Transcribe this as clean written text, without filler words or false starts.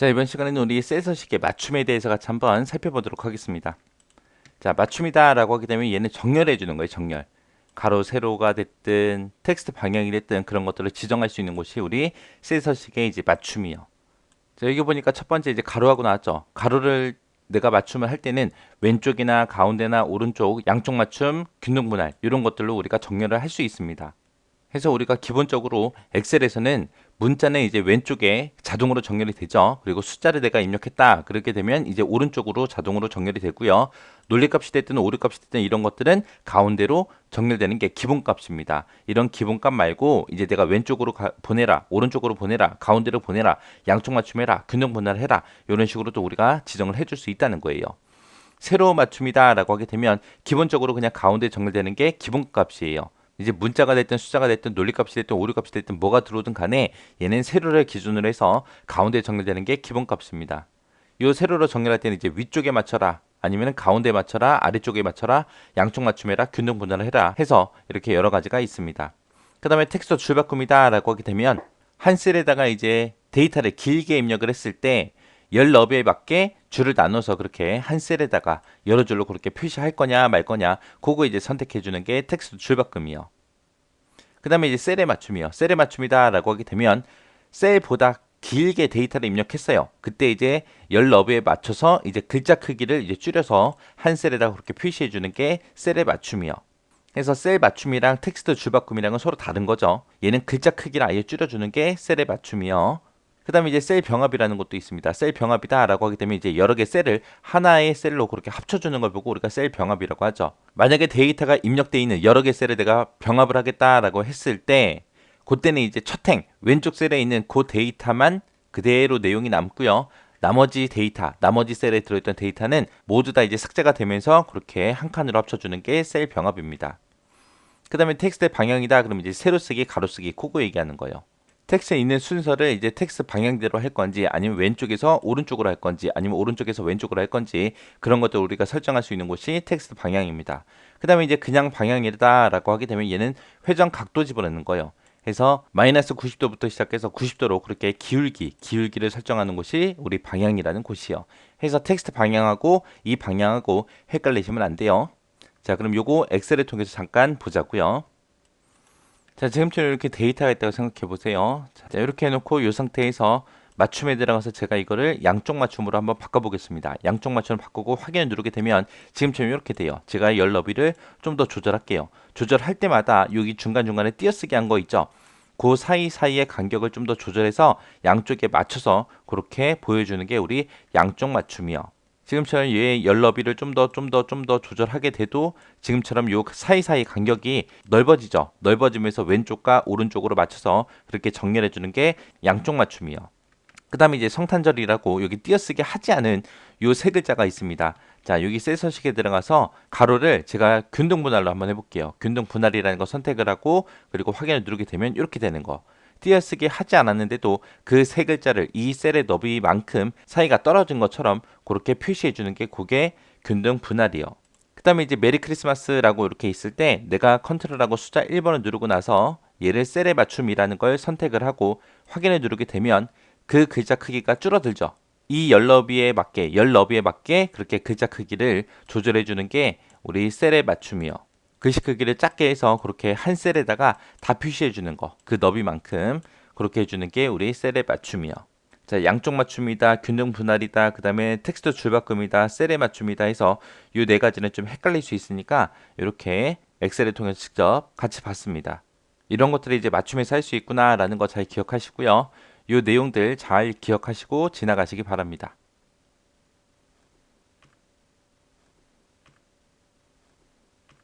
자, 이번 시간에는 우리 셀서식의 맞춤에 대해서 같이 한번 살펴보도록 하겠습니다. 자, 맞춤이다 라고 하게 되면 얘는 정렬해 주는 거예요. 정렬. 가로, 세로가 됐든 텍스트 방향이 됐든 그런 것들을 지정할 수 있는 곳이 우리 셀서식의 이제 맞춤이요. 자, 여기 보니까 첫 번째 이제 가로하고 나왔죠. 가로를 내가 맞춤을 할 때는 왼쪽이나 가운데나 오른쪽 양쪽 맞춤, 균등 분할 이런 것들로 우리가 정렬을 할 수 있습니다. 해서 우리가 기본적으로 엑셀에서는 문자는 이제 왼쪽에 자동으로 정렬이 되죠. 그리고 숫자를 내가 입력했다. 그렇게 되면 이제 오른쪽으로 자동으로 정렬이 되고요. 논리값이 됐든 오류값이 됐든 이런 것들은 가운데로 정렬되는 게 기본값입니다. 이런 기본값 말고 이제 내가 왼쪽으로 보내라, 오른쪽으로 보내라, 가운데로 보내라, 양쪽 맞춤해라, 균등 분할해라. 이런 식으로 또 우리가 지정을 해줄 수 있다는 거예요. 세로 맞춤이다 라고 하게 되면 기본적으로 그냥 가운데 정렬되는 게 기본값이에요. 이제 문자가 됐든 숫자가 됐든 논리값이 됐든 오류값이 됐든 뭐가 들어오든 간에 얘는 세로를 기준으로 해서 가운데 정렬되는 게 기본값입니다. 이 세로로 정렬할 때는 이제 위쪽에 맞춰라 아니면 가운데 맞춰라 아래쪽에 맞춰라 양쪽 맞춤해라 균등 분할을 해라 해서 이렇게 여러 가지가 있습니다. 그 다음에 텍스트 줄바꿈이다 라고 하게 되면 한 셀에다가 이제 데이터를 길게 입력을 했을 때 열 너비에 맞게 줄을 나눠서 그렇게 한 셀에다가 여러 줄로 그렇게 표시할 거냐 말 거냐 그거 이제 선택해 주는 게 텍스트 줄바꿈이요. 그 다음에 이제 셀에 맞춤이요. 셀에 맞춤이다 라고 하게 되면 셀보다 길게 데이터를 입력했어요. 그때 이제 열 너비에 맞춰서 이제 글자 크기를 이제 줄여서 한 셀에다가 그렇게 표시해 주는 게 셀에 맞춤이요. 그래서 셀 맞춤이랑 텍스트 줄바꿈이랑은 서로 다른 거죠. 얘는 글자 크기를 아예 줄여주는 게 셀의 맞춤이요. 그 다음에 이제 셀 병합이라는 것도 있습니다. 셀 병합이다 라고 하게 되면 이제 여러 개 셀을 하나의 셀로 그렇게 합쳐주는 걸 보고 우리가 셀 병합이라고 하죠. 만약에 데이터가 입력되어 있는 여러 개 셀을 내가 병합을 하겠다라고 했을 때 그때는 이제 첫 행 왼쪽 셀에 있는 그 데이터만 그대로 내용이 남고요. 나머지 데이터, 나머지 셀에 들어있던 데이터는 모두 다 이제 삭제가 되면서 그렇게 한 칸으로 합쳐주는 게 셀 병합입니다. 그 다음에 텍스트의 방향이다. 그러면 이제 세로 쓰기, 가로 쓰기, 그거 얘기하는 거예요. 텍스트에 있는 순서를 이제 텍스트 방향대로 할 건지 아니면 왼쪽에서 오른쪽으로 할 건지 아니면 오른쪽에서 왼쪽으로 할 건지 그런 것들 우리가 설정할 수 있는 곳이 텍스트 방향입니다. 그 다음에 이제 그냥 방향이다 라고 하게 되면 얘는 회전 각도 집어넣는 거예요. 해서 마이너스 90도부터 시작해서 90도로 그렇게 기울기를 설정하는 곳이 우리 방향이라는 곳이요. 해서 텍스트 방향하고 이 방향하고 헷갈리시면 안 돼요. 자, 그럼 요거 엑셀을 통해서 잠깐 보자고요. 자, 지금처럼 이렇게 데이터가 있다고 생각해 보세요. 자, 이렇게 해놓고 이 상태에서 맞춤에 들어가서 제가 이거를 양쪽 맞춤으로 한번 바꿔보겠습니다. 양쪽 맞춤을 바꾸고 확인을 누르게 되면 지금처럼 이렇게 돼요. 제가 열 너비를 좀 더 조절할게요. 조절할 때마다 여기 중간중간에 띄어쓰기 한 거 있죠. 그 사이사이의 간격을 좀 더 조절해서 양쪽에 맞춰서 그렇게 보여주는 게 우리 양쪽 맞춤이요. 지금처럼 얘의 열 너비를 좀 더 조절하게 돼도 지금처럼 요 사이사이 간격이 넓어지죠. 넓어지면서 왼쪽과 오른쪽으로 맞춰서 그렇게 정렬해 주는 게 양쪽 맞춤이요. 그 다음에 이제 성탄절이라고 여기 띄어쓰기 하지 않은 요 세 글자가 있습니다. 자, 여기 셀 서식에 들어가서 가로를 제가 균등 분할로 한번 해볼게요. 균등 분할이라는 거 선택을 하고 그리고 확인을 누르게 되면 이렇게 되는 거. 띄어쓰기 하지 않았는데도 그 세 글자를 이 셀의 너비만큼 사이가 떨어진 것처럼 그렇게 표시해 주는 게 그게 균등 분할이요. 그 다음에 이제 메리 크리스마스라고 이렇게 있을 때 내가 컨트롤하고 숫자 1번을 누르고 나서 얘를 셀에 맞춤이라는 걸 선택을 하고 확인을 누르게 되면 그 글자 크기가 줄어들죠. 이 열 너비에 맞게 그렇게 글자 크기를 조절해 주는 게 우리 셀에 맞춤이요. 글씨 크기를 작게 해서 그렇게 한 셀에다가 다 표시해 주는 거. 그 너비만큼 그렇게 해주는 게 우리 셀의 맞춤이요. 자, 양쪽 맞춤이다, 균등 분할이다, 그 다음에 텍스트 줄바꿈이다, 셀의 맞춤이다 해서 이 네 가지는 좀 헷갈릴 수 있으니까 이렇게 엑셀을 통해서 직접 같이 봤습니다. 이런 것들이 이제 맞춤에서 할 수 있구나라는 거 잘 기억하시고요. 이 내용들 잘 기억하시고 지나가시기 바랍니다.